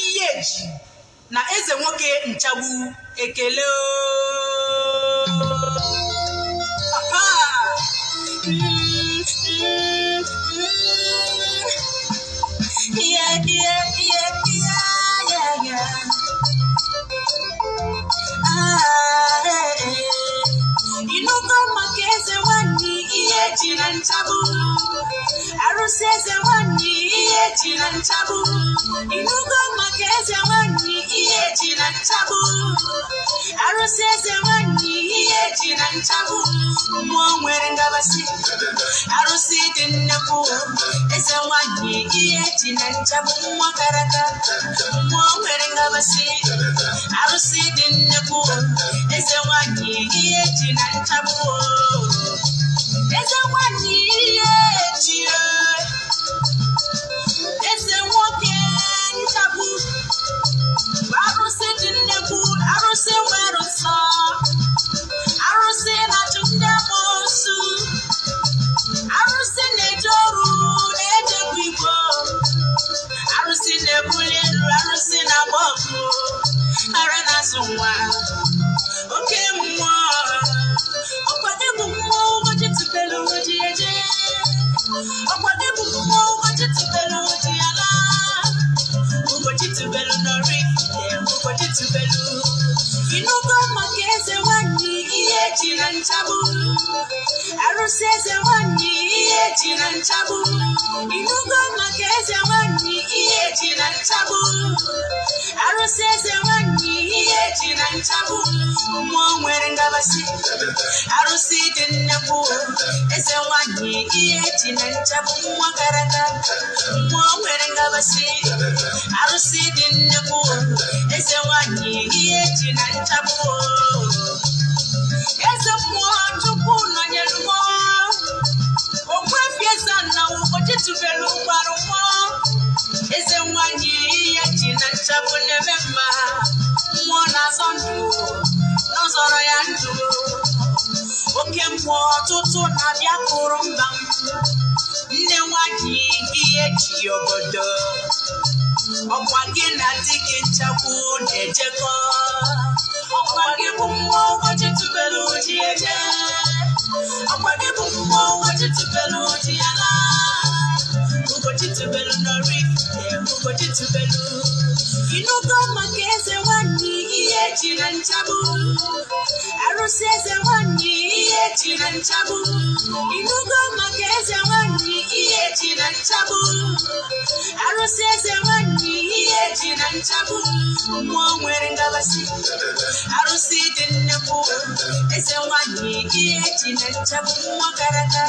Iyi-eji na eze nwoke nchagbu ekele Iyi-eji na nchagbu Arusi Eze-Ana Iyi-eji na nchagbu Inugo maka eze nwanyị Iyi-eji na nchagbu Arusi Eze-Ana Iyi-eji na nchagbu mmụọ nwere ngabasị Arusi dị nnekwu eze nwanyị Iyi-eji na nchagbu nwa karaka mmụọ nwere ngabasị Arusi dị nnekwu eze nwanyị Iyi-eji na nchagbu eze nwanyị Iyi-eji eze nwoke nchagbu Arusi dị nnekwu Arusi nwere nsọ Arusi na-achụ ndị amoosu Arusi na-eje ọrụ na-ejekwa igbo Arusi na-ebuli elu Arusi na-agba ọgụ ara na-azụ nwa oke mmụọ ọkwa gị bụ mmụọ Ugochitubelu ji eje ọkwa gị bụ mmụọ Ugochitubelu ji ala Ugochitubelu n'Oraifite Ugochitubelu inugo maka eze nwanyị Iyi-eji na nchagbu Arusi Eze-Ana Iyi-eji na nchagbu inugo maka eze nwanyị Iyi-eji na nchagbu Arusi Eze-Ana Iyi-eji na nchagbu mmụọ nwere ngabasị Arusi dị nnekwu eze nwanyị Iyi-eji na nchagbu nwa karaka mmụọ nwere ngabasị Arusi dị nnekwu eze nwanyị Iyi-eji na nchagbu eze mmụọ Chukwu nọnyere m Ogbuefi Eze-Ana Ugochitubelu gbara mmụọ eze nwanyị Iyi-eji na nchagbu na-eme mma mmụọ na-azọ ndụ n'ọzọrọ ya ndụ oke mmụọ ọtụtụ na-abịa kụrụ mba nne nwanyị Iyi-eji obodo ọkwa gị na di gị nchagbu na-ejekọ ọkwa gị bụ mmụọ Ugochitubelu ji eje ọkwa gị bụ mmụọ Ugochitubelu ji ala Ugochitubelu n'Oraifite Ugochitubelu inugo maka eze nwanyị Iyi-eji na nchagbu Arusi Eze-Ana Iyi-eji na nchagbu inugo maka eze nwanyị Iyi-eji na nchagbu Arusi Eze-Ana Iyi-eji na nchagbu mmụọ nwere ngabasị Arusi dị nnekwu eze nwanyị Iyi-eji na nchagbu nwa karaka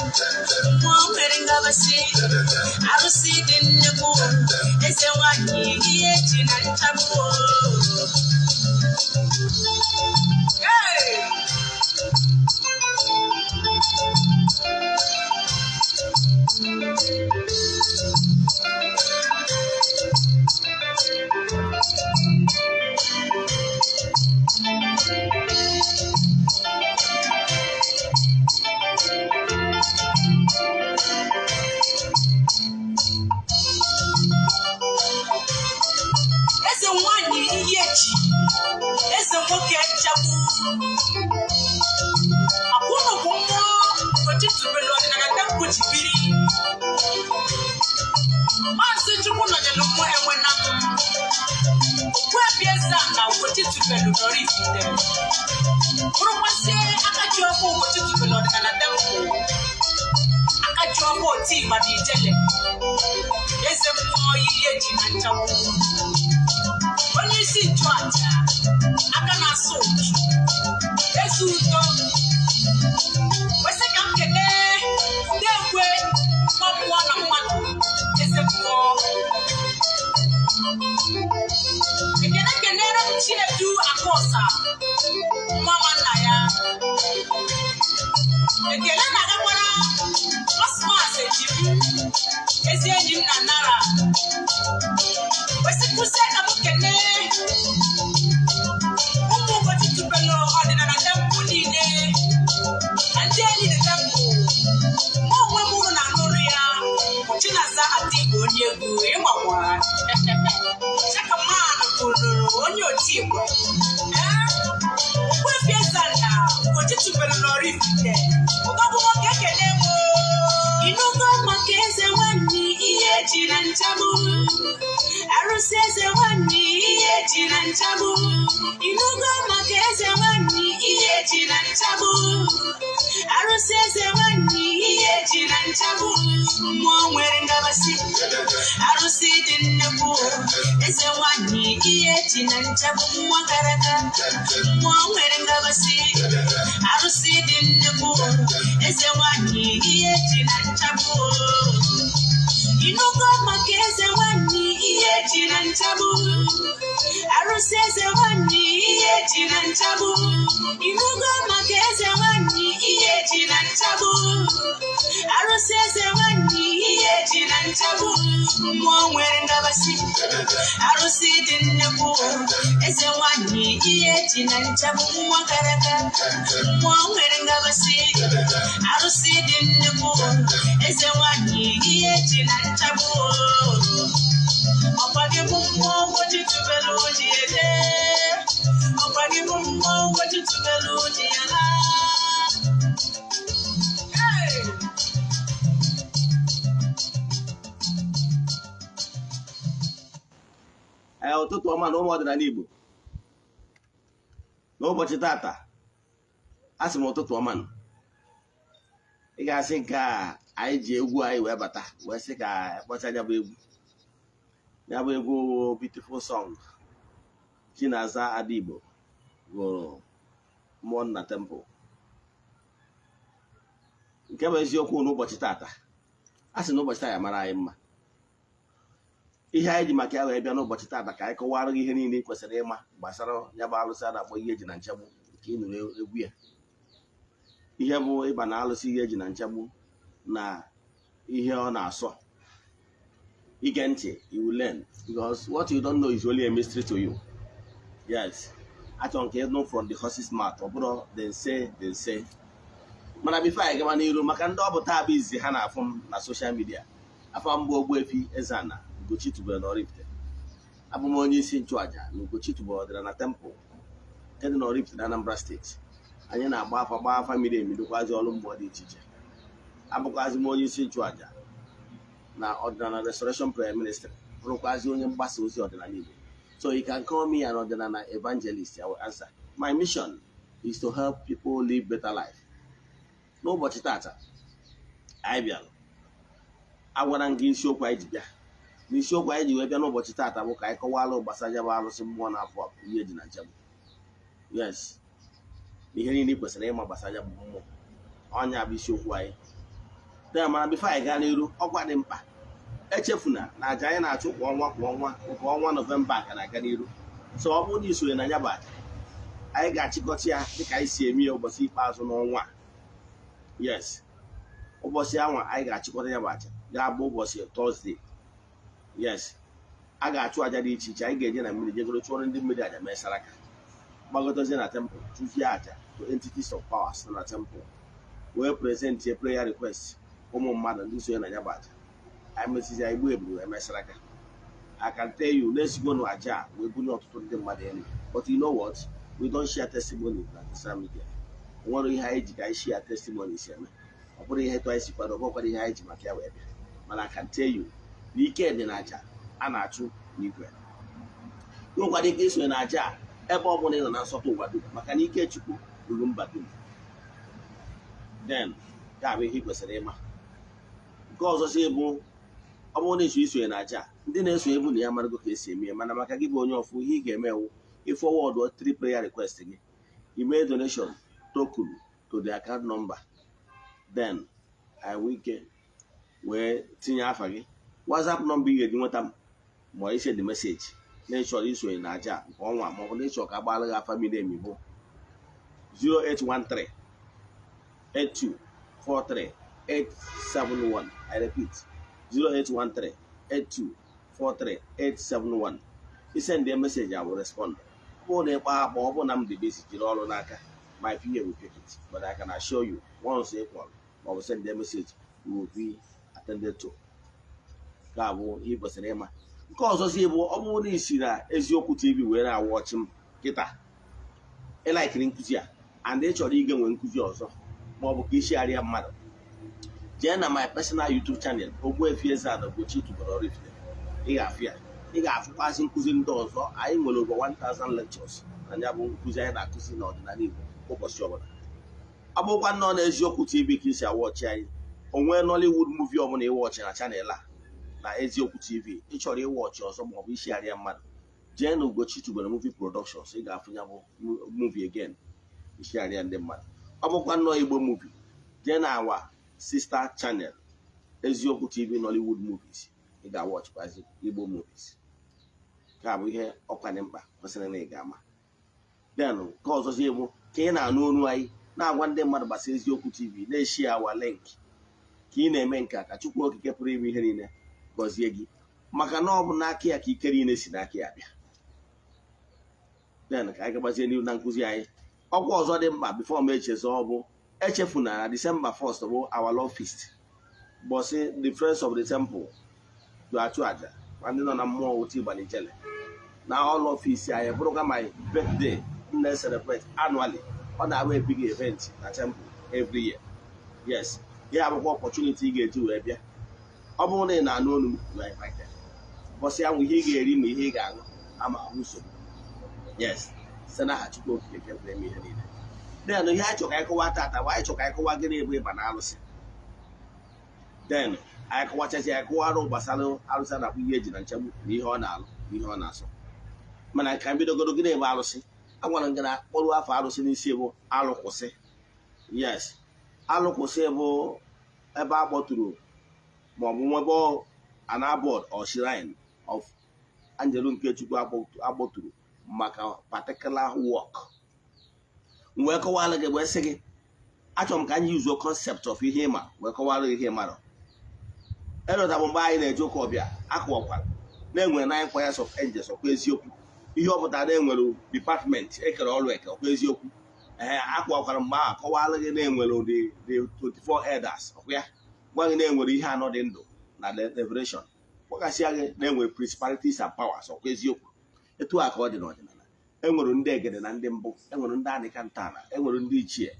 mmụọ nwere ngabasị Arusi dị nnekwu eze nwanyị Iyi-eji na nchagbu eze nwanyị Iyi-eji eze nwoke nchagbu akwụnụ bụ mmụọ Ugochitubelu ọdịnala tempu ji biri Maazị Chukwu nọnyere mmụọ enwe na Ogbuefi Eze-Ana Ugochitubelu n'Oraifite bụrụkwasị akaji ọkụ Ugochitubelu ọdịnala tempu akaji ọkụ oti Igba na Ijele eze mmụọ Iyi-eji na nchagbu onye isi nchụaja aka na-asụ eze udo kwesị ka m kelee ndị ekwe nwa mmụọ na mmadụ eze mmụọ ekele kelere m Chinedu Akọsa nwa nwanna ya ekele na-agakwara temple. More women are Noria. Chinaza at the Gonia Guima. Check a man on your team. Ogbuefi Eze-Ana Ugochitubelu oraifite. Ogbuefi Eze-Ana Inugo maka eze nwanyi Iyi-eji na nchagbu. Arusi eze nwanyi Iyi-eji na nchagbu. Inugo maka eze nwanyi Iyi-eji na nchagbu. Arusi eze nwanyi Iyi-eji na nchagbu. Mmụọ nwere ngabasị. Arusi dị nnekwu. Eze nwanyi Iyi-eji na nchagbu. Mmụọ gara aga. Mmụọ nwere ngabasị. Arusi dị nnekwu. Eze nwanyi Iyi-eji na nchagbu. Inugo maka eze nwanyi Iyi-eji na nchagbu. Arusi eze nwanyi Iyi-eji na nchagbu. Inugo maka eze nwanyi Iyi-eji na nchagbu. Arusi eze nwanyi Iyi-eji na nchagbu. Mmụọ nwere ngabasị. Arusi dị nnekwu. Eze nwanyi Iyi-eji na nchagbu. Mmụọ gara aga. Mmụọ nwere ngabasị. Arusi dị nnekwu. Eze nwanyi Iyi-eji na nchagbu. Ọkwanye bụ mmụọ Ugochitubelu ji ede. Ọkwanye bụ mmụọ Ugochitubelu ji ala. Ụtụtụ ọma na ụmụ ọdịnala Igbo n'ụbọchị tata asị m ụtụtụ ọma nụ. Ị ga-asị nke a anyị ji egwu anyị wee bata wee sị ka kpọcha ya bụ egwu beautiful song Chinaza Igbo gụrụ mmụọ nna temple. Nke bụ eziokwu n'ụbọchị tata asị n'ụbọchị taa ya mara anyị mma. Ihe anyị ji maka ya wee bịa n'ụbọchị tata ka anyị kọwara gị ihe niile ị kwesịrị ịma gbasara ya bụ alụsị a na-akpọ Iyi-eji na nchagbu nke ị nụrụ egwu ya. Ihe bụ ịba na alụsị Iyi-eji na nchagbu na ihe ọ na-asọ. Ige ntị, you will learn, because what you don't know is only a mystery to you. Yes, achọrọ nke ịnụ from the horse's mouth, ọ bụrụ they say. Mana before anyị gaba n'iru, maka ndị ọ bụ taa bụ izi ha na-afụ m na social media, afọ mbụ Ogbuefi Eze-Ana Ugochitubelu oraifite. Abụ m onye isi nchụaja na Ugochitubelu ọdịnala temple nke dị n'Oraifite na Anambra steeti. Anyị na-agba afa miri emi, dịkwazi ọrụ mmụọ dị iche iche. Abụkwazi m onye isi nchụaja na ọdịnala restoration prayer ministry, bụrụkwazi onye mgbasa ozi ọdịnala Igbo. So you can call me an ọdịnala evangelist. I will answer. My mission is to help people live better life. N'ụbọchị tata anyị bịara agwara m gị isiokwu anyị ji bịa. N'isiokwu anyị ji wee bịa n'ụbọchị tata bụ ka anyị kọwalụ gbasara ya bụ alụsị mmụọ na-apụ Iyi-eji na nchagbu. Yes, ihe niile ị kwesịrị ịma gbasara ya bụ mmụọ, ọnya bụ isiokwu anyị. Mana bifo anyị gaa n'iru, ọkwa dị mkpa echefuna na aja anyị na-achụ kwa ọnwa nke ọnwa Nọvemba ka na-aga n'iru. So ọ bụrụ na isonye na ya bụ aja, anyị ga-achịkọta ya dịka anyị si eme ya ụbọchị ikpeazụ n'ọnwa. Yes, ụbọchị anwa anyị ga-achịkọta ya bụ aja ga-abụ ụbọchị Tọzdee. Yes, a ga-achụ aja dị iche iche. Anyị ga-eje na mmiri jegoro chụọrọ ndị mmiri aja mee saraka, gbagotezie na temple, chụzie aja to entities of powers na temple, wee present a prayer request ụmụ mmadụ ndị sonye na ya bụ aja. Anyị mesizi anyị gbuo eburu wee mee saraka. I can tell you, let's go to aja wee bunye ọtụtụ ndị mmadụ elu. But you know what? We don't share testimony na social media. Nwere ihe anyị ji ka anyị share testimony si eme. Ọ bụrụ ihe etu anyị si kwado, ọ bụkwara ihe anyị ji maka ya wee bịa. Mana I can tell you, n'ike dị n'aja a na-achụ n'igwe. Nwekwara ike isonye na aja ebe ọ bụla ị nọ na nsọtụ ụwa dum, maka na ike Chukwu ruru mba dum. Then ya bụ ihe ị kwesịrị ịma. Nke ọzọ si bụ ọ bụrụ na isonye na aja, ndị na-esonye bụ na ya marago ka esi eme ya. Mana maka gị bụ onye ọfụ, ihe ị ga-eme wụ ịfọwọdụ 3 prayer request gị, ime donation token to the account number. Then I will get wee tinye afa gị, WhatsApp nọmba ị ga-eji nweta m ma ise the message na ịchọrọ isonye na aja nke ọnwa, ma ọ bụ na ịchọrọ ka agbaala gị afa miri emi bụ 0813 8243 871. I repeat, 0813 8243 871. You send a message, I will respond. Ọ bụ na m dị busy jiri ọrụ n'aka, my PA will pick it, but I can assure you once or send them a message, you will be attended to. Gabo, he was an Emma. Because as you only see that Eziokwu TV where I watch him get a like in Kuzia, and they should even win Kuzia also. More Kishi area mother. Jenna, my personal YouTube channel, Ogbuefi Eze-Ana Ugochitubelu. He got passing cousin doors, I will over 1,000 lectures, and Yabu Kuzia and Cousin ordinary focus job. About one non Eziokwu TV kids are watching, or when Nollywood movie on a watching a channel. Na Eziokwu TV, each of you watch or some of this area man. Jen Ugochitubelu movie productions, he got a movie again. This area and them man. About one no Igbo movie. Jen our sister channel, Eziokwu TV Nollywood movies. He got watch by Igbo movies. Can we hear Okanemba, personally Gamma? Then, cause us able, can I know why? Now one day mother says Eziokwu TV, they share our link. Kine menka, a chukwu okike pụrụ ime ihe niile. Gozie gị maka na ọ bụ n'aka ya ka ike niile si n'aka ya bịa. Then ka anyị gabazie n'ihu na nkụzi anyị. Ọkwa ọzọ dị mkpa before m echezọ ọ bụ echefuna na December 1st bụ our Lord feast. Bọsị the friends of the temple do achụ aja ma ndị nọ na mmụọ otu ịgbali jele na all of feast anyị bụrụkwa my birthday m celebrate annually. Ọ na-abụ a big event na temple every year. Yes, ya abụkwa opportunity ị ga-eji wee bịa. Ọ bụrụ na ị na-anụ olu m you are invited. Bọsị ahụ ihe ị ga-eri ma ihe ị ga-aṅụ ama nsogbu. Yes, site n'aha Chukwu okike nke pụrụ ime ihe niile. Then ihe anyị chọrọ ka anyị kọwa tata bụ anyị chọrọ ka anyị kọwa gịnị bụ ịba na alụsị. Then anyị kọwachazi anyị kọwara gbasara alụsị na-akpụ ihe eji na nchagbu na ihe ọ na-alụ na ihe ọ na-asọ. Mana ka m bidogoro gịnị bụ alụsị. Agwara m gị na kpọrọ afọ alụsị n'isi bụ alụkwụsị. Yes, alụkwụsị bụ ebe a kpọtụrụ ma ọ bụ nwebe an abode or shrine of angel nke Chukwu agbọtụrụ maka particular work. Wee kọwara gị wee sị gị achọrọ m ka anyị use concept of ihe ịma wee kọwara ihe mara. Elọtabụ mgbe anyị na-eje ụka ọbịa akọwakwara na-enwere 9 choirs of angels ọkwa eziokwu. Ihe ọ pụtara na-enwere department ekere ọrụ eke ọkwa eziokwu. Akọwakwara mgbe ahụ kọwara gị na-enwere the 24 elders ọkwa ya. Gwa gị na-enwere ihe anọ dị ndụ na liberation. Kpọkasịa gị na-enwere principalities and powers ọkwa eziokwu. Etu a ka ọ dị n'ọdịnala. Enwere ndị egede na ndị mbụ, enwere ndị anịka ntana, enwere ndị ichie.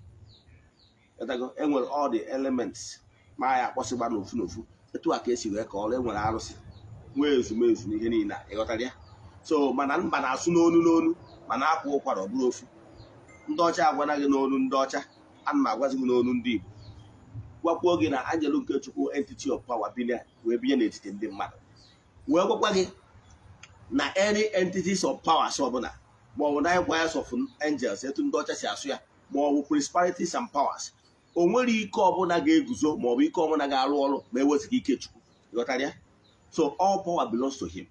Enwere all the elements ma ya akpọsịgba n'ofu n'ofu. Etu a ka esi wee ka ọrụ enwere arụsị nwee ezumezu n'ihe niile ịghọtara ya. So mana mba na-asụ n'onu mana akwụ ụkwara ọ bụrụ ofu. Ndị ọcha agwana gị n'onu ndị ọcha, ana m agwazi gị n'onu ndị Igbo. Gwakwuo gị na angel nke Chukwu entity of power bilia wee binye n'etiti ndị mmadụ. Wee gwakwa gị na any entities of powers ọbụla ma ọ bụ 9 choirs of angels etu ndị ọcha si asụ ya ma ọ bụ principalities and powers o nwere ike ọbụla ga-eguzo ma ọ bụ ike ọbụla ga-arụ ọrụ ma eweziga ike Chukwu. Ịghọtara ya? So all power belongs to him.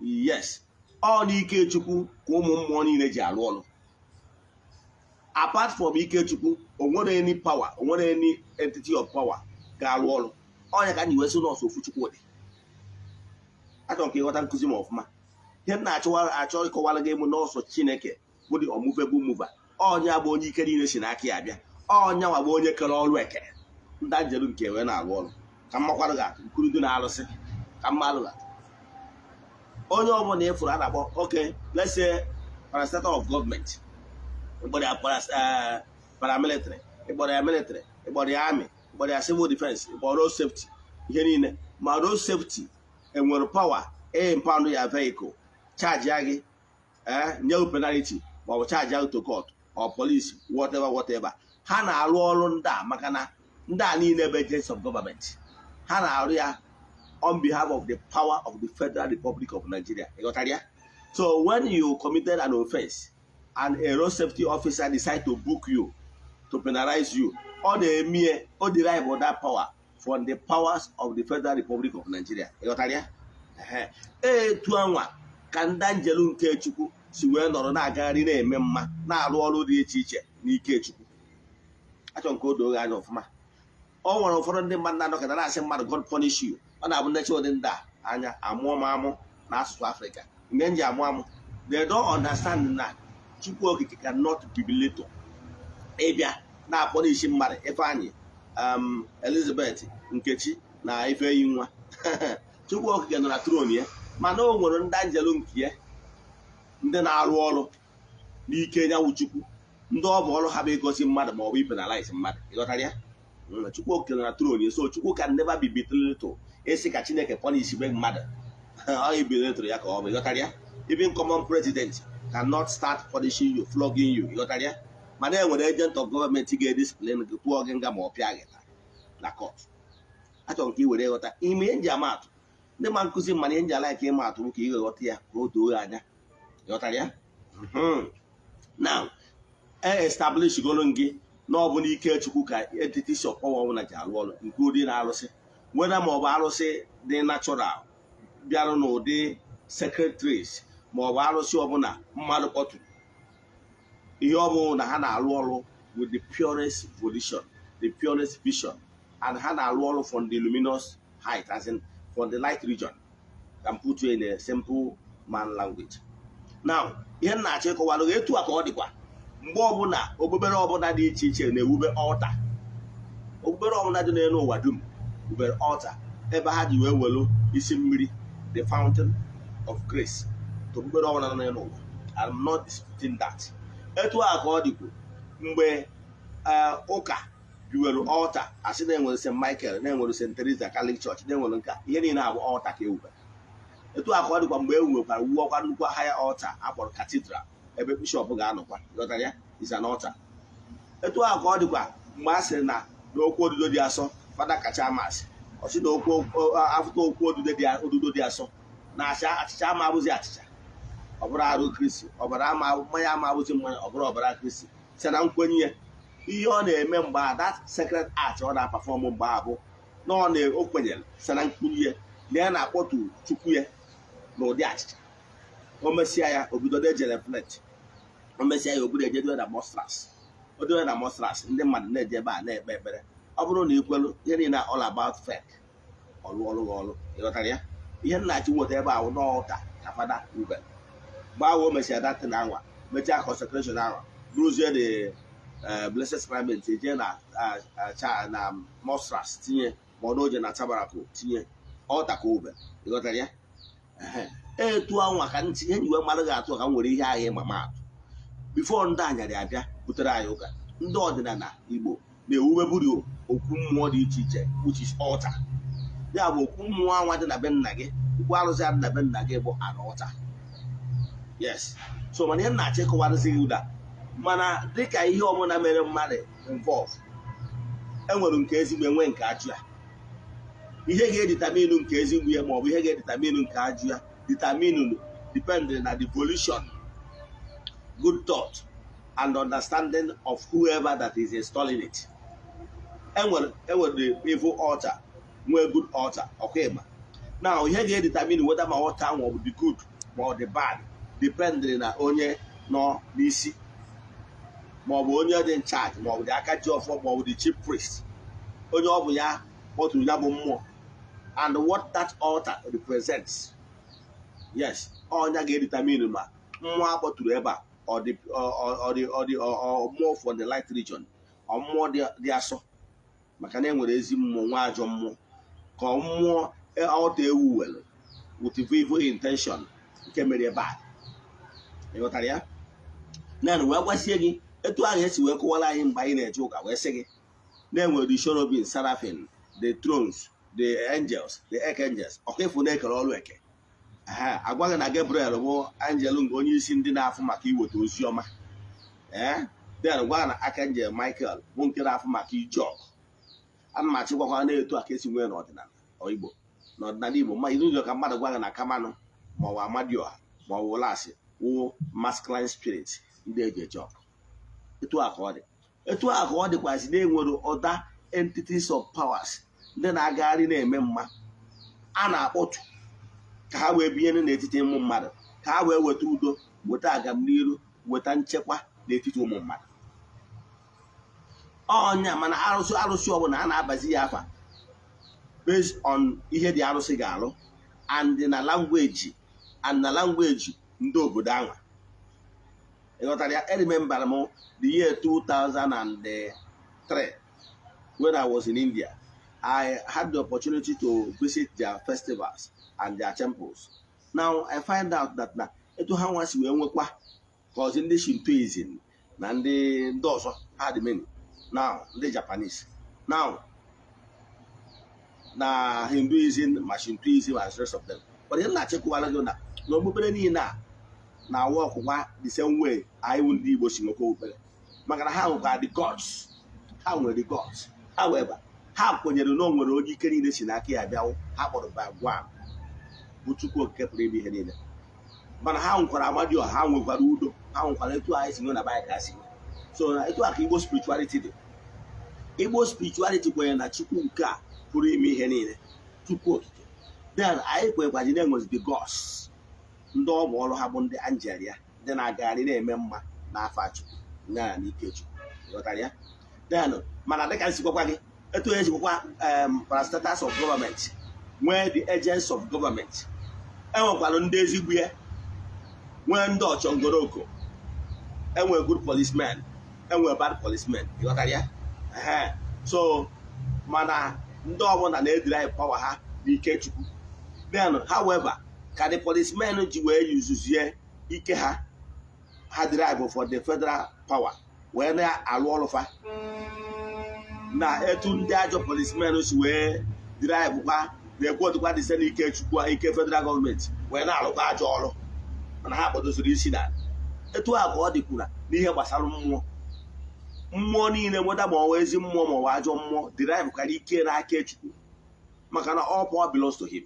Yes, ọ n'ike Chukwu ka ụmụ mmụọ niile ji arụ ọrụ. Apart from ike Chukwu, o nwere any power, o nwere any entity of power ga-arụ ọrụ. Ọnya ka anyị wee sị nọọsụ ofu Chukwu dị. Achọrọ ka ịghọta nkụzi m ọfụma. Ihe m na-achọ ịkọwara gị mụ nọọsụ Chineke bụ the unmovable mover. Ọnya bụ onye ike niile si n'aka ya bịa. Ọnya nwa bụ onye kere ọrụ eke. Ndị anjelu nke wee na-arụ ọrụ. Ka mmakwara gị atụ nkurudu na arụsị. Ka mmalụ gị atụ. Onye ọbụla ịfụrụ a na-akpọ okay, let's say parastatal of government. Ịkpọrọ ya paramilitary, ịkpọrọ ya military, ịkpọrọ ya army, ịkpọrọ ya civil defense, ịkpọrọ road safety, ihe niile. Ma road safety enwere power impound ya vehicle, charge ya gị, nye penalty, ma ọ bụ charge ya to court or police, whatever. Ha na-arụ ọrụ ndị a maka na ndị a niile bụ agents of government. Ha na-arụ ya on behalf of the power of the Federal Republic of Nigeria. So when you committed an offense and a road safety officer decide to book you, to penalize you, or derive that power from the powers of the Federal Republic of Nigeria. Etu anwa ka ndị anjelu nke Chukwu si wee nọrọ na-agagharị na-eme mma na-arụ ọrụ dị iche iche n'ike Chukwu. Achọ nke o doo anya ọfụma. Ọ nwere ụfọdụ ndị mmadụ na-anọkọta na-asị mmadụ God punish you. Ọ na-abụ ndị ụdị ndị anya amụọ m amụ n'asụsụ Afrịka. Mgbe nji amụ amụ, they don't understand na Chukwu okike cannot be belittled. Ịbịa na-akpọ n'isi mmadụ Ifeanyị Elizabeth Nkechi na Ifeyi nwa Chukwu okike nọ na tron ya, mana o nwere ndị anjelu nke ya ndị na-arụ ọrụ n'ike nyanwụ Chukwu, ndị ọ bụ ọrụ ha bụ igosi mmadụ ma ọ bụ ipenalize mmadụ. Ịghọtara ya? Chukwu okike nọ na tron ya, so Chukwu can never be belittled esi ka Chineke punish be mmadụ ọ belittle ya ka ọ bụ. Ịghọtara ya? Even common president cannot start punishing you, flogging you. Ịghọtara ya? Mana e nwere agent of government ga-ediscipline gị, tụọ gị nga ma ọ pịa gị na court. Achọrọ ka ị were ghọta ime ihe nji ama atụ. Ndị ma nkụzi mana ihe nji ala ka ịma atụ bụ ka ị ghọta ya ka o doo anya. Ịghọtara ya? Now establish golo gị na ọ bụ n'ike Chukwu ka entities of power ọbụla ji alụ ọrụ, nke ụdị na-arụsị weda ma ọ bụ arụsị dị natural bịarụ n'ụdị secretaries ma ọ bụ arụsị ọbụla mmadụ kpọtụrụ. Ihe ọ bụ na ha na-alụ ọrụ with the purest volition, the purest vision, and ha na-alụ ọrụ from the luminous height, as in from the light region. Can put you in a simple man language. Now ihe m na-achọ ịkọwalụ gị etu a ka ọ dịkwa mgbe ọbụla okpukpere ọbụla dị iche iche na-ewube ọlta. Okpukpere ọbụla dị n'elu ụwa dum wubere ọlta ebe ha ji wee welu isi mmiri, the fountain of grace, to okpukpere ọbụla nọ n'elu ụwa. I'm not disputing that. Etu a ka ọ dịkwa mgbe ụka biwelu ọlta, asị na-enwere St. Michael, na-enwere St. Teresa Catholic Church, na-enwere nka ihe niile abụ ọlta ka ewube. Etu a ka ọ dịkwa mgbe e wuwekwara wuọkwa nnukwu higher altar akpọrọ cathedral ebe bishọp ga-anọkwa. Ịghọtara ya? Is an altar. Etu a ka ọ dịkwa mgbe a sịrị na n'okwu odudo dị asọ fada kacha amasị, ọ sị na afụta okwu odudo dị asọ na achịcha ama abụzi achịcha, ọ bụrụ arụ Kristi, mmanya ama abụzi mmanya, ọ bụrụ ọbara Kristi. Si na nkwenye ya ihe ọ na-eme mgbe that sacred act ọ na-apafọm mgbe abụ na o kwenyere si na nkwenye ya na ya na-akpọtu Chukwu ya n'ụdị achịcha. O mesịa ya obido na-eje reflect, o mesịa ya obodo eje dowe na mostras, o dowe na mostras, ndị mmadụ na-eje ebe a na-ekpe ekpere. Ọ bụrụ na ikwelu ihe niile all about fake, ọlụ ọrụ gị ọlụ. Ịghọtara ya? Ihe nnachi nweta ebe ahụ n'ọlta ka fada ube gbaawo o mesịa datin anwa, mechaa consecration anwa, bruzie the blessed sacrament, eje na mostras tinye ma ọ n'oje na tabernacle tinye ọlta ka ube. Ịghọtara ya? Etu anwa ka ntị ihe nyiwe mmadụ ga-atụ ka m nwere ihe anyị mama atụ bifo ndị anyarị abịa butere anyị ụka. Ndị ọdịnala Igbo na-ewubeburu okwu mmụọ dị iche iche, which is altar. Ya bụ okwu mmụọ anwa dị na be nna gị, okwu arụsị dị na be nna gị bụ an altar. Yes. So mana ihe na-achọ ịkọwarịsị gị ụda, mana dịka ihe ọbụla mere mmadụ involve, enwere nke ezigbo enwe nke ajụ ya. Ihe ga-editaminu nke ezigbo ya maọbụ ihe ga-editaminu nke ajụ ya determine depending na the volition, good thought and understanding of whoever that is installing it. Enwere the evil altar, nwee good altar. Okay ma. Now ihe ga-editamine whether ma altar ahụ ọ bụ the good ma ọ the bad depending na onye nọ n'isi maọbụ onye dị in charge maọbụ the aka ji ọfọ maọbụ the chief priest, onye ọ bụ ya kpọtụrụ ya bụ mmụọ, and what that altar represents. Yes, ọnya ga-editamine ma mmụọ akpọtụrụ ebe a ọ mmụọ for the light region, ọ mmụọ dị asọ, maka na enwere ezi mmụọ nwa ajọ mmụọ, ka ọ mmụọ altar ewu were with evil intention nke mere ebe a. Ịghọtara ya? Naanị wee gwasie gị etu ahụ esi wee kọwara anyị mgbe anyị na-eje ụka, wee sị gị na-enwere the cherubim, seraphim, the thrones, the angels, the archangels. Ọkaifu na-ekere ọrụ eke. Agwaghị na Gabriel bụ angel nke onye isi ndị na-afụ maka iweta ozi ọma. Den gwa na archangel Michael bụ nke na-afụ maka ije ọgụ. Ana m achịkwakwa na-etu a ka esi nwee n'ọdịnala Igbo. N'ọdịnala Igbo ma izu ka mmadụ gwaghị na Kamanụ maọbụ Amadioha maọbụ Lasị wụ masculine spirit ndị eji eje ọgụ. Etu a ka ọ dị. Etu a ka ọ dịkwazị na-enwere other entities of powers ndị na-agagharị na-eme mma a na-akpọtu ka ha wee binye n'etiti ụmụ mmadụ, ka ha wee weta udo, weta agamniru, weta nchekwa n'etiti ụmụ mmadụ. Ọnya mana arụsị ọbụla a na-abazi ya afa based on ihe dị arụsị ga-alụ and na language ndị obodo anwa. Ịghọtara ya? Remember m the year 2003 when I was in India, I had the opportunity to visit their festivals and their temples. Now I find out that now etu ha nwa si wee nwekwa cause ndị Shintoism na ndị ọzọ had many. Now ndị Japanese. Now na Hinduism, ma Shintoism and the rest of them. But in na-achekwala gị na okpukpere niile a na-awa ọkwụkwa the same way anyị ndị Igbo si nwekwa okpukpere. Maka na ha nwekwa the gods. Ha nwere the gods. However, ha kwenyere na o nwere onye ike niile si n'aka ya bịawo ha kpọrọ Bagwan bụ Chukwu okike pụrụ ime ihe niile. Mana ha nwekwara Amadioha, ha nwekwara udo, ha nwekwara etu anyị si nwe na Baịbụl ka si nwe. So etu a ka Igbo spirituality dị. Igbo spirituality kwenyere na Chukwu nke a pụrụ ime ihe niile, Chukwu okike. Then anyị kwenyekwaji na-enwezi the gods, ndị ọ bụ ọrụ ha bụ ndị angel ya, ndị na-agagharị na-eme mma n'afa Chukwu na n'ike Chukwu. Ghọtara ya? Then mana dịka nsikwakwa gị etu onye jikwakwa parastatals of government nwee the agents of government, enwekwara ndị ezigbo ya, nwee ndị ọchọngoroko, enwe good policemen, enwe bad policemen. Ghọtara ya? So mana ndị ọbụla na-ederive power ha n'ike Chukwu. Then however, ka the policemen ji wee yuzuzie ike ha derive for the federal power wee na-alụ ọlụfa na etu ndị ajọ policemen si wee derive kwa na-ekwu otukwa dị site n'ike Chukwu, ike federal gọọmenti wee na-alụkwa ajọ ọrụ, mana ha kpọdosiri isi na etu a ka ọ dịkwura n'ihe gbasara mmụọ. Mmụọ niile nweta ma ọwa ezi mmụọ ma ọwa ajọ mmụọ derive kwara ike n'aka Chukwu, maka na all power belongs to him.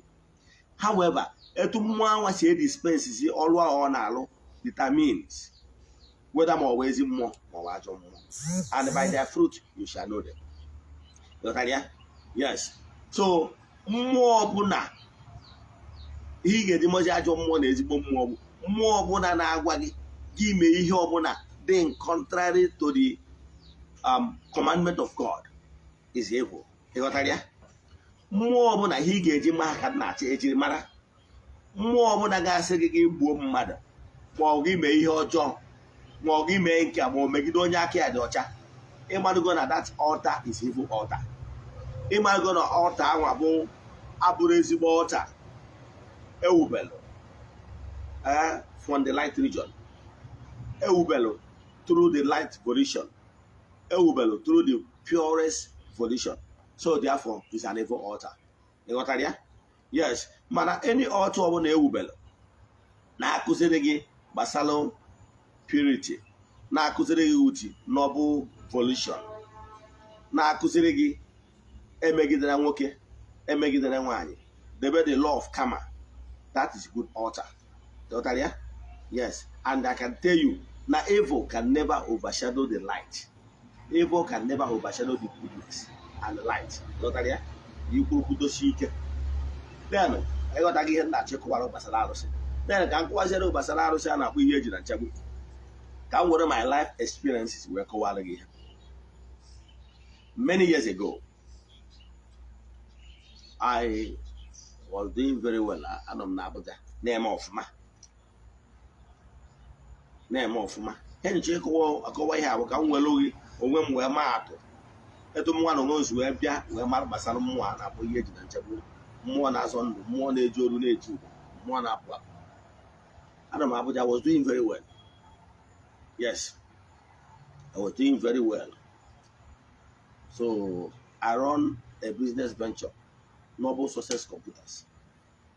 However, etu mmụọ anwa si edispensi ọrụ ahụ ọ na-alụ determines whether ma ọwa ezi mmụọ ma ọwa ajọ mmụọ. And by their fruit you shall know them. Yes. So mmụọ ọbụla ihe ga-eji mozi ajọ mmụọ na ezigbo mmụọ bụ mmụọ ọbụla na-agwa gị gị mee ihe ọbụla dị contrary to the commandment of God is evil. Ịghọtara ya? Mmụọ ọbụla ihe ị ga-eji ma ka na-achị ejiri mara. Mmụọ ọbụla ga-asị gị gị gbuo mmadụ ma ọ gị mee ihe ọjọọ ma ọ gị mee nke a ma ọ megide onye aka ya dị ọcha, ịmarụgo na that altar is evil altar. Ịmarụgo na altar ahụ abụrụ ezigbo altar ewubelu from the light region, ewubelu through the light volition, ewubelu through the purest volition. So therefore it's an evil altar. Ịghọtara ya? Yes. Mana any altar ọbụla ewubelu na-akụziri gị gbasara purity, na-akụziri gị uti noble volition, na-akụziri gị emegidere nwoke, emegidere nwaanyị, debe the law of karma, that is good altar. Ịghọtara ya? Yes. And I can tell you, na evil can never overshadow the light. Evil can never overshadow the goodness and the light. Ịghọtara ya? Ikwu kwudosi ike. Then ịghọta gị ihe na-achị kụwara gbasara arụsị. Then ka m kụwaziere gbasara arụsị a na-akpọ ihe eji na nchagbu, ka m were my life experiences wee kọwara gị ihe. Many years ago, I was doing very well. Anọ m na Abuja na-eme ọfụma. Ihe nche akọwa ihe abụ ka m were oge onwe m wee maa atụ etu m nwa na onwe nzu wee bịa wee mara gbasara mmụọ a na-akpọ ihe eji na nchagbu. Mmụọ na-azọ ndụ, mmụọ na-eji olu na-eji ugwu, mmụọ na-apụ apụ. Anọ m Abuja, I was doing very well. Yes, I was doing very well. So I run a business venture, Noble Success Computers.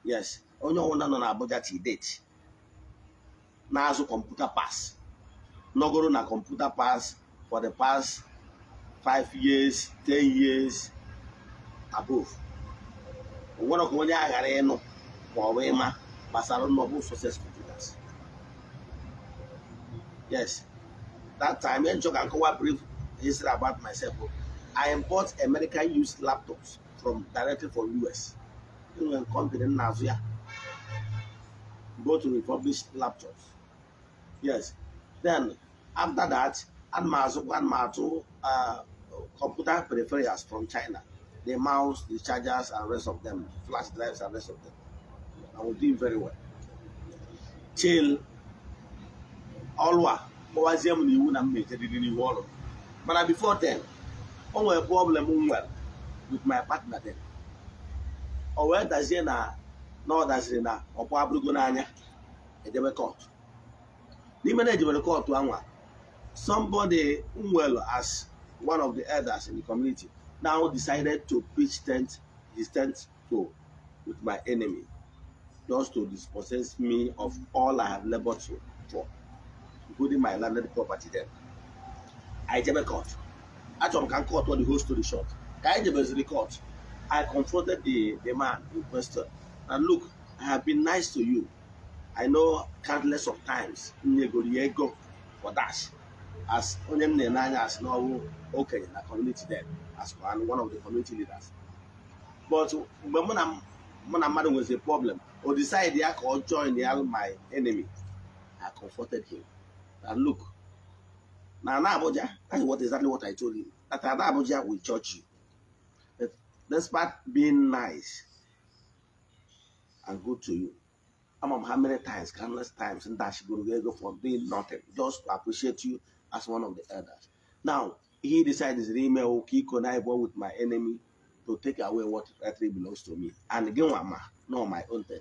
Yes, onye ọbụla nọ na Abuja till date na-azụ computer pass, nọgoro na computer pass for the past 5 years, 10 years above. Onwere ka onye aghara ịnụ ma ọ bụ ịma gbasara Noble Success Computers. Yes, that time I can cover brief history about myself. I import American used laptops directly from US. When company in Nazia go to refurbish laptops. Yes. Then after that, and computer peripherals from China, the mouse, the chargers, and rest of them, flash drives, and rest of them. I was doing very well. Till Alwa, but before then, o nwere problem nwere with my partner then. O wee dazie na ọ daziri na ọkwa abụrụgo n'anya ejebe court. N'ime na ejebere court anwa, somebody well as one of the elders in the community now decided to pitch his tent to with my enemy, just to dispossess me of all I have labored for, including my landed property then. I jebe court. Actually, I can cut all the whole story short. I jebe the court. I confronted the man in question. And look, I have been nice to you. I know countless of times for that. As as no okay in the community then, as one of the community leaders. But when a man was a problem, or decided I could join my enemy, I confronted him. And look, now Abuja, that's exactly what I told him. That Abuja will judge you. Despite being nice and good to you, how many times, countless times, and that she go for doing nothing, just to appreciate you as one of the elders. Now, he decided to email connive with my enemy to take away what rightly belongs to me. And again, not my own thing.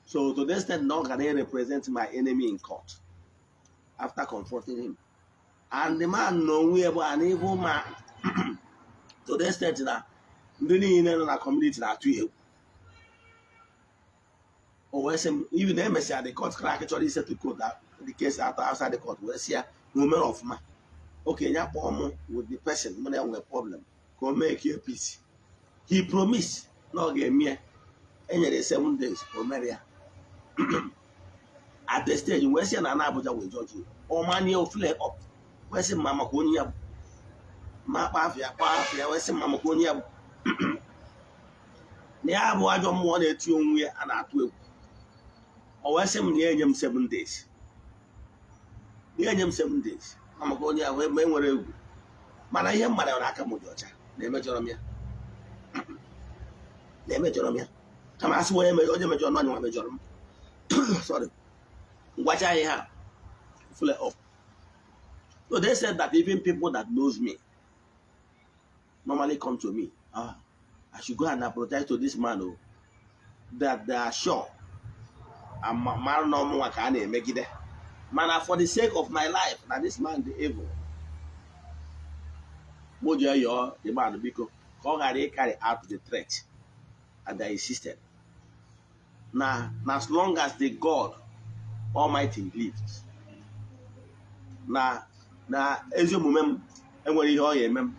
So to the extent, now can I represent my enemy in court after confronting him. And the man know an evil man. To the extent that the community na two. Or even the embassy at the court crack actually said to quote that the case outside the court was here, woman of man. Okay, yeah, with the person when there was a problem, go make your peace. He promised not get me any 7 days for Maria. At the stage where she and Abuja will judge you. Or money will flare up. Where's Mama Konya? Mapafia, where's Mama Konya? Near I don't want it to you and at will. Or where's him near him 7 days? Near him 7 days. Mama Konya, where men were. Man, I am Madame Akamujocha. Never Jeromia. Never Jeromia. Come ask where Major Major. Sorry. What I have. Flare up. So they said that even people that knows me normally come to me. I should go and apologize to this man. That they are sure. I'm man no more can make it. Man, for the sake of my life, now this man the evil. Mojo yo the man because they carry out the threat and they insisted. Now as long as the God Almighty lives. Now as you remember, and when you hear him,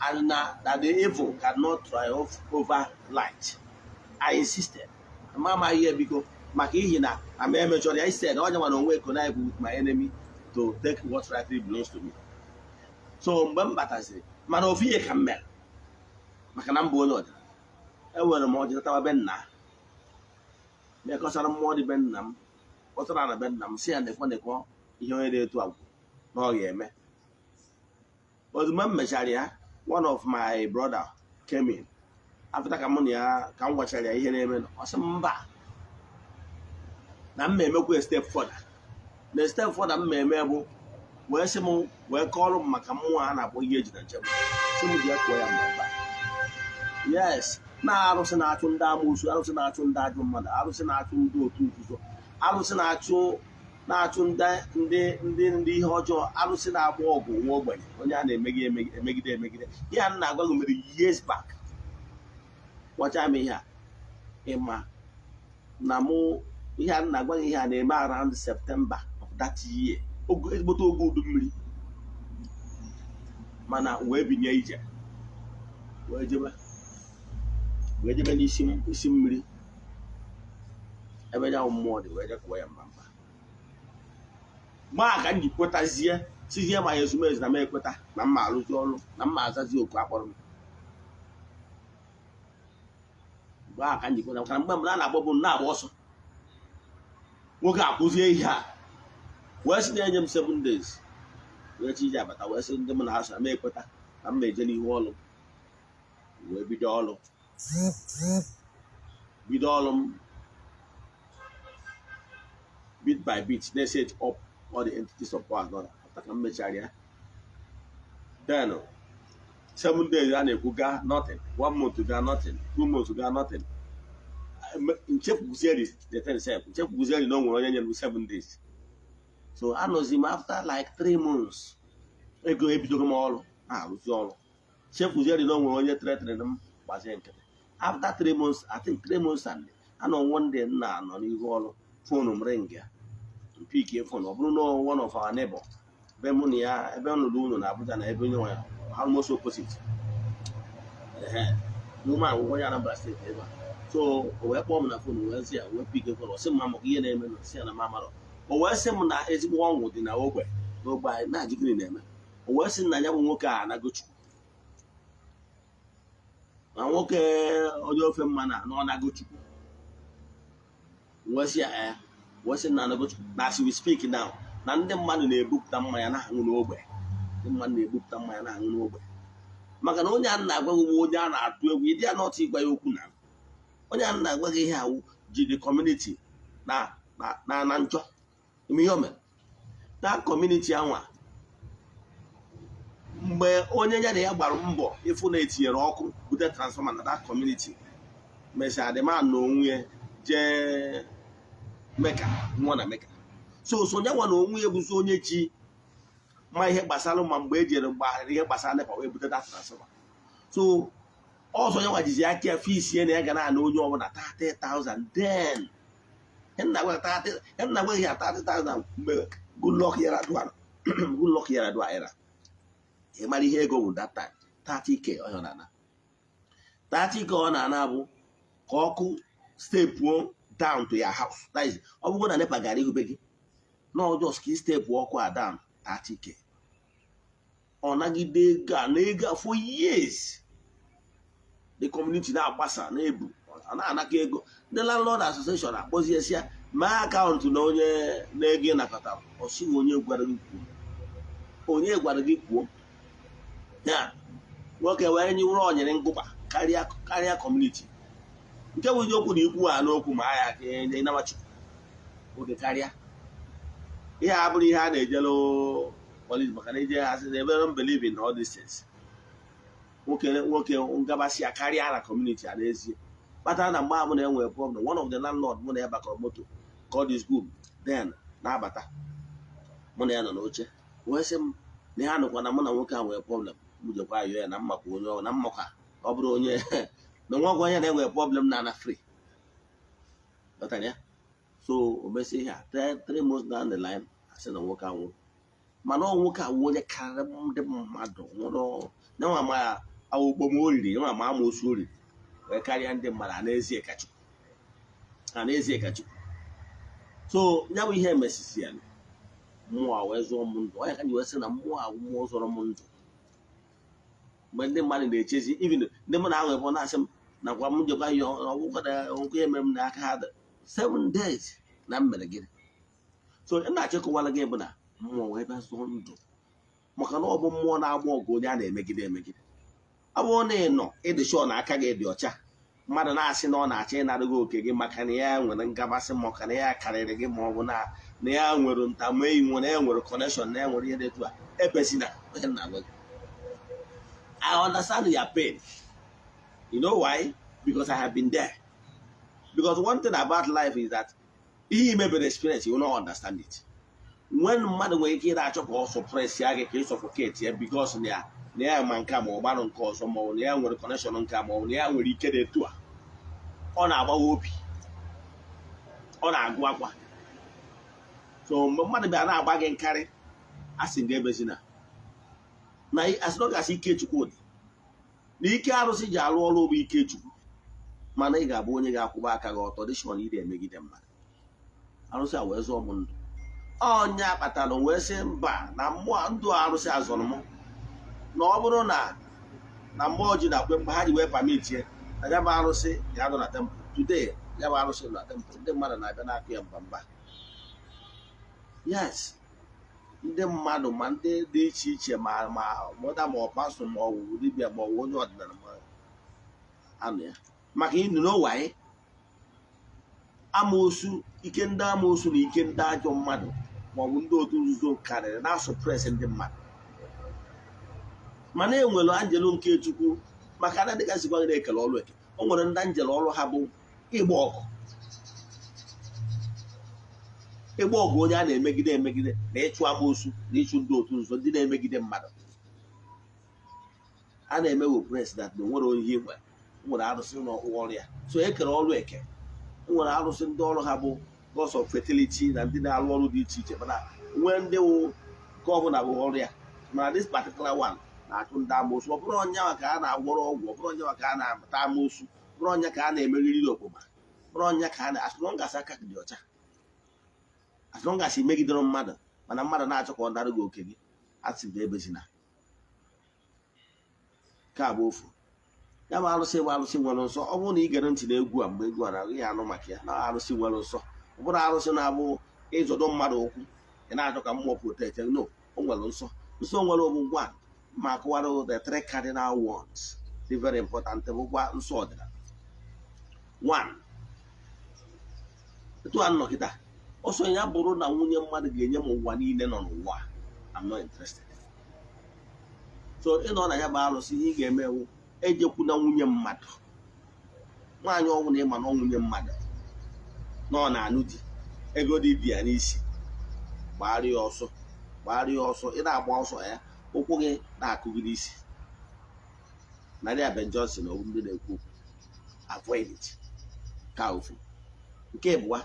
and that the evil cannot triumph over light. I insisted. Mama here because Makihina, I'm a major. I said, I don't want to work connive with my enemy to take what rightly belongs to me. So Mbata said, Man of here can melt. Macanambo Lord. I want a more than a benna. Because I'm more the bennam. What's around a bennam? See, and the one they call you only to have. No, yeah, man. But the Sharia, one of my brother came in. After Camonia, come watch a name or some bar. Now, may make a step further. The step further may able. Where some where call Macamoa and Ogbuefi Eze-Ana. Some of the yes. Now, I was an Atunda Musu, I was an Atunda Mother, I was an Atundo too. I was an Atu Natunda in the Hojo, I was in our walk, when you make it. Yeah, I'm not going to be years back. What I mean here, Emma Namu, he had not going here around September of that year. Oh, good, but oh, good to me. Mana, where be Niger? Where you sim, every down more the weather quiet mamba. Mark and you put us here, see here my assumers, Namekota, Namma Luzolo, Namma Zazio Quapon. Mark and you put a Mamma Bobo now also. Woke up, who's here? Where's the engine 7 days? Where's he but I was in the Manas, I make what I made any wall. Where be dollar. With all bit by bit, they set up all the entities of power. Then then 7 days a na-ekwu ga nothing, 1 month ga nothing, 2 months ga nothing. Nchefuzieri the thing self, nchefuzieri na o nwere onye nyere m 7 days. So anọzi m after like 3 months ego ebidogo m ọrụ na-arụzi ọrụ. Nchefuzieri na o nwere onye tretere m gbazie nkịtị. After 3 months, I think 3 months and anọ one day nna anọ n'ihu ọrụ, phone m ring ya, mpike phone, ọ bụrụ na one of our neighbor ebe mụ na ya ebe ọ nụrụ ụlọ na Abuja na ebe onye nwe ya almost opposite. N'ụmụ akwụkwọ ya Anambra steeti ebe a. So o wee kpọọ m na phone wee sị ya wee pike phone, ọ sị m ma maka ihe na-eme, na sị ya na m amarọ. O wee sị m na ezigbo ọnwụ dị na n'ogbe anyị na-ajụ gịnị na-eme. O wee sị na ya bụ nwoke a anagochukwu, na nwoke onye ofe mma na ọ na-agochukwu. Wee sị ya wee sị na anagochukwu na as we speak now na ndị mmadụ na-ebupụta mmanya na-aṅụ n'ogbe. Ndị mmadụ na-ebupụta mmanya na-aṅụ n'ogbe maka na onye a na-agwa gị onye a na-atụ egwu, ịdị ya n'ọtụ ịgwa ya okwu na onye a na-agwa gị ihe awụ ji the community na njọ ime ihe o mere na community anwa. Mgbe onye ya na ya gbara mbọ ịfụ na etinyere ọkụ bute transformer na that community, mesịa the man na onwe ya jee Mecca, nwa na Mecca. So onye nwa na onwe ya bụzi onye ji ma ihe gbasara ma mgbe ejere mgbaghara ihe gbasara nepa wee bute that transformer. So ọzọ ya nwa jizi aka ya fees ya na ya ga na onye ọbụla 30,000. Then na-agwa ya 30,000 mgbe Goodluck Yar'Adua era. Ị mara ihe ego bụ that time 30k ọ na-ana. 30k ọ na-ana bụ ka ọkụ stepuo down to your house. That is, ọ bụrụ na nepa gara ihube gị no just ka stepu ọkụ a down 30k. Ọ nagide ego a na-ego for years. The community na-agbasa na-ebu na-anaka ego. The landlord association akpọzie esi ya ma akaụntụ na onye na-ego nakọtara ọsịghị onye gwara gị kwuo. Onye gwara gị kwuo ya nwoke wee nye ụlọ onyere ngụkpa karịa community. Nke bụ okwu na ikwu a n'okwu ma ya ka ịnamachukwu oge karịa. Ihe a bụrụ ihe a na-ejelu police maka na eje ha sị na ebe don't believe in all these things. Nwoke ngabasị ya karịa na community a n'ezie. Kpatara na mgbe a mụ na enwere problem, one of the landlord mụ na ya bakọrọ moto call this group, then na-abata mụ na ya nọ n'oche wee sị m na ha nụkwa na mụ na nwoke a nwere problem. M jekwa ayọ ya na mmakwa onye ọrụ na mmaka ọ bụrụ onye na nwa onye na-enwere problem na free. Ya so o mesi ihe 3 months down the line asị na nwoke anwụ, mana ọ nwoke awụ onye karịrị ndị mmadụ nwụrụ nwa ma awụkpo m oriri nwa ma ama osu oriri wee karịa ndị mmadụ a na-ezi ekachukwu. So ya bụ ihe emesisi ya mmụọ wee zụọ m ndụ. Onye ka ji wee sị na mmụọ zọrọ m ndụ mgbe ndị mmadụ na-echezi even ndị mmadụ ahụ ebe ọ na-asị m na gwa m jekwa ihe ọgwụkwọ ya mere m na aka ha 7 days na mmere gịnị. So na-achịkọwala gị bụ na mmụọ wee bịa zụọ ndụ maka na ọ bụ mmụọ na-agba ọgụ onye a na-emegide. Ọ bụrụ na ị nọ ịdị shọ na aka gị dị ọcha, mmadụ na-asị na ọ na-achọ ịnara gị oke gị maka na ya nwere ngabasị maka na ya karịrị gị ma ọ bụ na ya nwere ntameiwu na ya nwere connection na ya nwere ihe dị etu a, ebesina onye na-agwa gị. I understand your pain. You know why? Because I have been there. Because one thing about life is that he may be experience, you will not understand it. When mmadụ nwere ike ịda-achọ ka ọ suppress ya gị ka ị suffocate ya because na ya ma nke a ma ọ gbarụ nke ọzọ ma ọ na ya nwere connection nke a ma ọ na ya nwere ike dị etu a, ọ na-agbawa obi, ọ na-agụ akwa. So mgbe mmadụ bịa na-agba gị nkarị asị gị ebezina na as long as Ikechukwu dị na ike arụsị ji arụ ọrụ bụ Ikechukwu, mana ị ga-abụ onye ga-akwụba aka gị ọtọ dịshọn ị na-emegide mmadụ. Arụsị a wee zụọ m ndụ. Onye kpatara wee sị mba na mmụọ ndụ arụsị azọrọ m na ọ bụrụ na mmụọ ji na-akwe mgbe ha ji wee pamitie na ya bụ arụsị ga-anọ na temple today. Ya bụ arụsị nọ na temple, ndị mmadụ na-abịa na-akụ ya mba. Yes, ndị mmadụ ma ndị dị iche iche ma mụda ma ọ pasụ ma ọ wụ dibịa ma ọ wụ onye ọdịnala ma anụ ya maka ịnụ n'ụwaanyị amoosu, ike ndị amoosu na ike ndị ajọ mmadụ ma ọ bụ ndị otu nzuzo karịrị na-asụpres ndị mmadụ. mana enwere anjelu nke Chukwu maka na dịgasịkwa na-ekele ọrụ eke. O nwere ndị anjelu ọrụ ha bụ ịgba ọgụ. Ịgba ọgụ onye a na-emegide emegide na ịchụ amoosu na ịchụ ndị otu nzuzo ndị na-emegide mmadụ. A na-eme wo president na nwere onye igwe nwere arụsị n'ọrụ ya. So ekere ọrụ eke. Nwere arụsị ndị ọrụ ha bụ gods of fertility na ndị na-arụ ọrụ dị iche iche, mana nwee ndị wụ nke ọbụla bụ ọrụ ya. Mana this particular one na-achụ ndị amoosu. Ọ bụrụ onye ka a na-agwọrọ ọgwụ, ọ bụrụ onye ka a na-amụta amoosu, ọ bụrụ onye ka a na-emeriri okpoma, ọ bụrụ onye ka a na-asụlọngasị aka dị ọcha, asụlọngasị megidere mmadụ mana mmadụ na-achọ ka ọ dara gị oke gị, asị gị ebezina. Nke a bụ ofu. Ya bụ arụsị bụ arụsị nwere nsọ. Ọ bụrụ na ị gere ntị na egwu a mgbe egwu a na-agụ ya anụ maka ya, na arụsị nwere nsọ. Ọ bụrụ arụsị na-abụ ịzọdọ mmadụ ụkwụ ị na-achọ ka mmụọ protect. No, o nwere nsọ. Nsọ nwere ọgbụgba a ma akụwara the three cardinal words dị very important bụ gwa nsọ ọdịnala. One, etu a nnọkịta ọsọ ya bụrụ na nwunye mmadụ ga-enye m ụwa niile nọ n'ụwa, I'm not interested. So ịnọ na ya bụ arụsị ihe ị ga-emewu ejekwuna nwunye mmadụ. Nwaanyị ọnwụ na ịma na nwunye mmadụ nọ na-anụ di, ego dị ya n'isi, gbagharịa ọsọ, gbagharịa ọsọ. Ị na-agba ọsọ ya, ụkwụ gị na-akụ gị n'isi. Narị Ben Johnson na ndị na-ekwu avoid it. Ka ofu. Nke abụọ,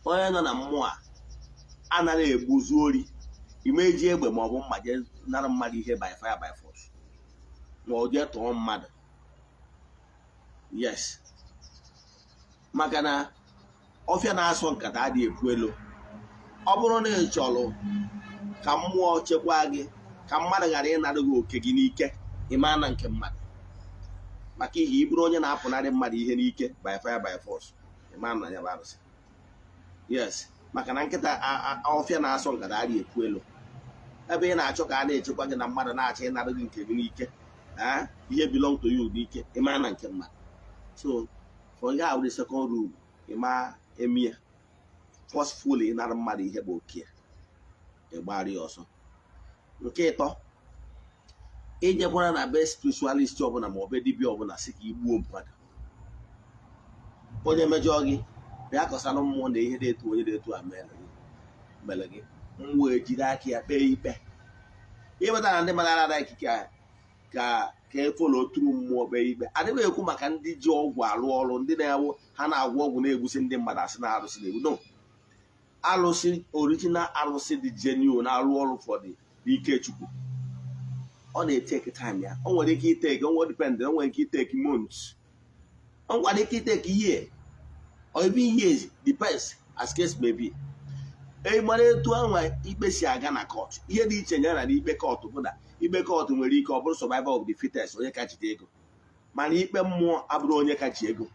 onye nọ na mmụọ a anaghị egbuzu ori, imeji egbe ma ọ bụ mma jee nara mmadụ ihe by fire by force, ma ọ jee tụọ mmadụ. Yes, maka na ọfịa na-asọ nkata adịghị epu elu. Ọ bụrụ na ị chọrọ ka mmụọ chekwaa gị, ka mmadụ ghara ịnara gị oke gị n'ike, ịma na nke mmadụ. Maka ihe ị bụrụ onye na-apụnarị mmadụ ihe n'ike by fire by force, ịma na ya bụ arụsị. Yes, maka na nkịta ọfịa na-asọ nkata adịghị epu elu. Ebe ị na-achọ ka a na-echekwa gị na mmadụ na-achọ ịnara gị nke gị n'ike, ihe belong to you n'ike, ịma na nke mmadụ. So for ya bụ the second rule, ịma emie forcefully ịnara mmadụ ihe bụ oke, ịgbara ya ọsọ. Nke ịtọ, ijekwara na be spiritualist ọbụla ma ọ bụ dibịa ọbụla sị ka igbuo mmadụ. Onye mejọọ gị bịa kọsara mmụọ na ihe na-etu onye na-etu a mere gị, mmụọ ejiri aka ya kpee ikpe. Ịweta na ndị mmadụ anara ikike ka efolo oturu mmụọ kpee ikpe. Adịghị ekwu maka ndị ji ọgwụ arụ ọrụ, ndị na-ewu ha na-agwọ ọgwụ na-egbusi ndị mmadụ asị na arụsị na-egbu. No, arụsị original arụsị dị genuine na-arụ ọrụ for the ike Chukwu. Ọ na-eteke time ya. O nwere ike iteke, o nwere depend, o nwere ike iteke months, o nwere ike iteke year or even years, depends as case may be. Mara etu anwa ikpe si aga na court. Ihe dị iche nyere na ikpe court bụ na ikpe court nwere ike ọ bụrụ survival of the fittest, onye ka jide ego. Mana ikpe mmụọ abụrụ onye ka ji ego,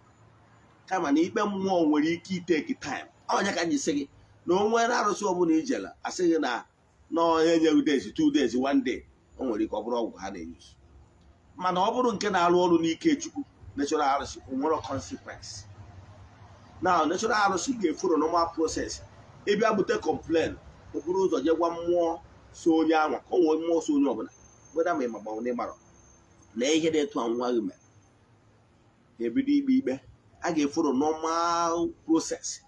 kama na ikpe mmụọ nwere ike iteke time. Onye ka ji sị gị na o nwere arụsị ọbụla ijela asị gị na onye nyeru days, 2 days, 1 day, o nwere ike ọ bụrụ ọgwụ ha na-eyuzu. Mana ọ bụrụ nke na-arụ ọrụ n'ike Chukwu, natural arụsị, o nwere consequence. Now natural arụsị ga-efuru normal process. Ịbịa bute complain, okporo ụzọ je gwa mmụọ so onye anwa, ka o nwee mmụọ so onye ọbụla, weda ma ịma gbanwe n'ịmara na ihe na-etu anwa gị mere, ebido ikpe ikpe. A ga-efuru normal process.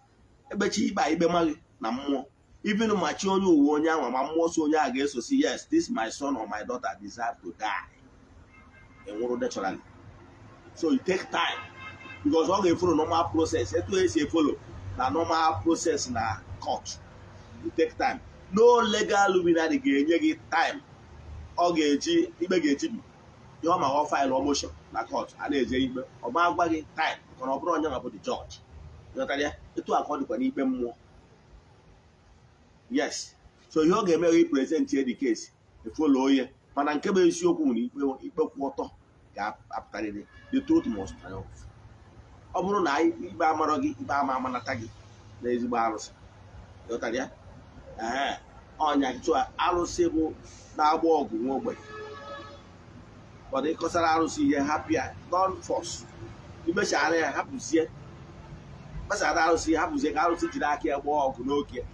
Ebechi ikpe ikpe maghị na mmụọ, even ma chi onye uwe onye anwa, ma mmụọ so onye a ga-esosi, yes, this my son or my daughter deserve to die. Enwuru naturally. So it take time, because ọ ga-efuru normal process. Etu esi efolo na normal process na court, it take time. No legal luminary ga-enye gị time ọ ga-eji ikpe ga-eji bi ihe ọ ma ọ file motion na court, a na-eje ikpe, ọ ma gwa gị time, mana ọ bụrụ onye bụ the judge. Ịghọtara ya? Etu aka ọ dịkwa n'ikpe mmụọ. Yes, so ihe ọ ga-eme represent the case, efolo onye, mana nke bụ eziokwu na ikpe kwụ ọtọ ga-apụtarịrị. The truth must triumph. Ọ bụrụ na ikpe amarọ gị, ikpe ama amanata gị na ezigbo arụsị. Ịghọtara ya? Ọnya chụọ arụsị bụ na-agba ọgụ nwa ogbenye. Ọ dị kọsara arụsị ihe, hapụ ya, don't force. Imechara ya, hapụzie. Kpasara arụsị ihe, hapụzie ka arụsị jiri aka ya gbaa ọgụ n'oge.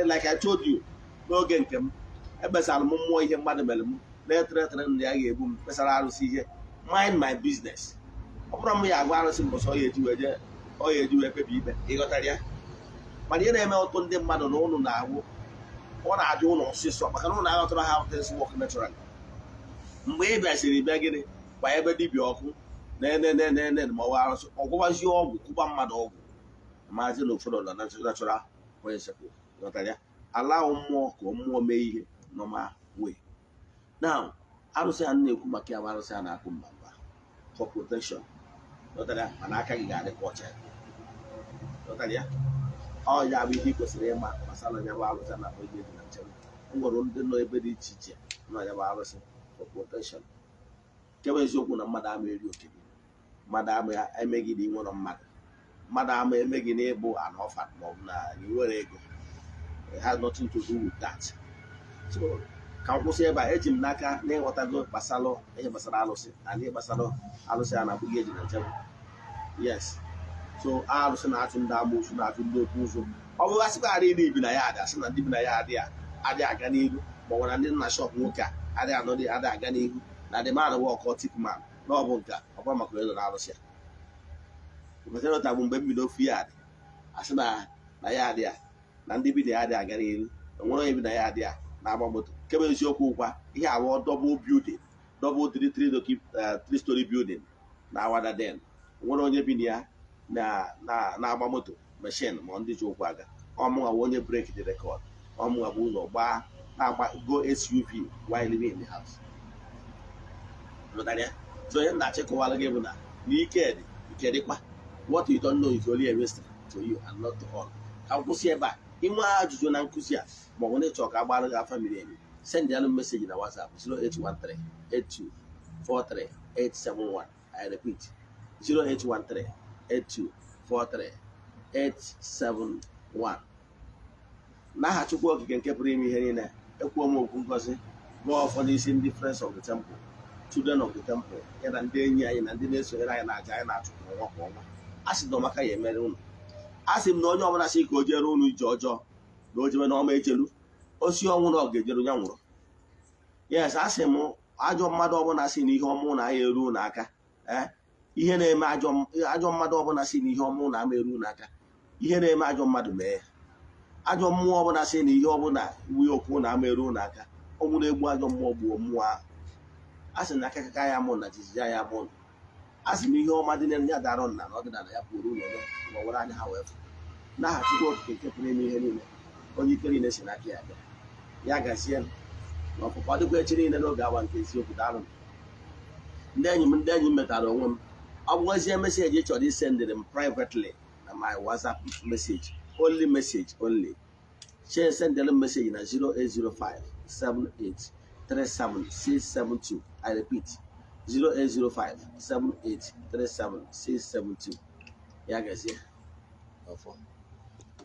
Like I told you, n'oge nke m, ekpesara m mmụọ ihe mmadụ mere m, na-etere ndị a ga-egbu m kpesara arụsị ihe mind my business. Ọ bụrụ m ya agwa arụsị mbọsị ọ ya eji wee kpebi ikpe ịghọtara ya. Mana ihe na-eme ọtụtụ ndị mmadụ na ụnụ na-agwụ ọ na-adị ụlọ ọsịsọ maka na ụlọ aghọtara ha things work naturally. Mgbe ị bịasịrị bịa gịnị gba ebe dibịa ọkụ na ma ọ arụsị ọgwụgwazie ọgwụ kụba mmadụ ọgwụ maazị na ụfọdụ ụlọ natural principle ịghọtara ya. Ala mmụọ ka mmụọ mee ihe normal way. Now arụsị a na-ekwu maka ya bụ arụsị a na-akụ mba for protection ịghọtara ya, mana aka gị ga-adị ka ọcha ịghọtara ya. Ọ ya bụ ihe ị kwesịrị ịma gbasara ya bụ arụsị a na-akpọ ihe dị na nchebe. M gwara ndị nọ ebe dị iche iche nọ ya bụ arụsị for protection. Nke bụ eziokwu na mmadụ ama eri oke, mmadụ ama emeghị na inwere mmadụ ama emeghị na ịbụ an orphan ma ọ bụ na ị nwere ego. It has nothing to do with that. So ka m kwụsị ebe a. Eji m n'aka na ịghọtago gbasara ihe gbasara alụsị na ihe gbasara alụsị a na-abụ ihe eji na nchebe. Yes. So arụsị na-achụ ndị amoosu na-achụ ndị okwu ụzọ. Ọ bụrụ asịkwarị ndị ibi na ya adị asị na ndị bi na ya adịghị aga n'ihu ma ọ bụ na ndị nna shọp nwoke a adịghị aga n'ihu na the man bụ occultic man na ọ bụ nka ọ bụrụ maka onye nọ n'arụsị ya. Ụbọchị bụ mgbe m bido ofu ya adị asị na ya adị a na ndị bi na ya adịghị aga n'ihu enwere onye bi na ya adị a na-agba moto. Nke bụ eziokwu kwa ihe abụọ double building, double three story building na awada den nwere onye bi na ya na-agba moto machine ma ndị ji ụkwụ aga. Ọmụnwa bụ onye break the record. Ọmụnwa bụ ụzọ gbaa na-agba go SUV while living in the house. So ihe na-achịkọwara gị bụ na ike dịkwa. What you don't know is only a waste to you and not to all. Ka nkwụsị ebe a. Inwe ajụjụ na nkụzi a ma ọ bụ na ịchọ ka agbara gị afa miri emi, send ya message na WhatsApp 08138243871. I repeat 08138243871. N'aha Chukwu Okike nke pụrụ ime ihe niile, ekwuo m okwu ngozi gụọ ụfọdụ isi ndị Friends of the Temple, Children of the Temple, ya na ndị enyi anyị na ndị na-esonyere anyị na aja anyị na-achụ kwa ọnwa. A sị na ọmaka ya emere unu. A sị m na onye ọbụla sị ka o jere unu ije ọjọọ na o jebe n'ọma echelu osi ọnwụ na ọ ga-ejere ya nwụrụ. Yes, a sị m ajọ mmadụ ọbụla sị na ihe ọmụ na ya eru n'aka ihe na-eme ajọ mmadụ ọbụla sị na ihe ọmụ na ama eru n'aka ihe na-eme ajọ mmadụ mee ya. Ajọ mmụọ ọbụla sị na ihe ọbụla iwe okwu na ama eru n'aka ọ nwụrụ egbu ajọ mmụọ gbuo mmụọ ahụ. A sị na akakaka ya mụ na jijiji ya mụ. A sị m ihe ọma dị na ya darọ nna na ọdịnala ya pụrụ ụlọ ma ọ were anya ha wee fụ. N'aha Chukwu Okike nke pụrụ ime ihe niile, onye ike niile si n'aka ya bịa ya gazie na ọpụpụ dịkwa echi niile n'oge awa nke eziokwu. Daalụ ndị enyi m metara onwe m. Ọ bụgwazie meseji ị chọrọ isendịrị m privately na my WhatsApp message only. Share sendịrị m meseji na 08057837672. I repeat 08057837672. Ya gazie.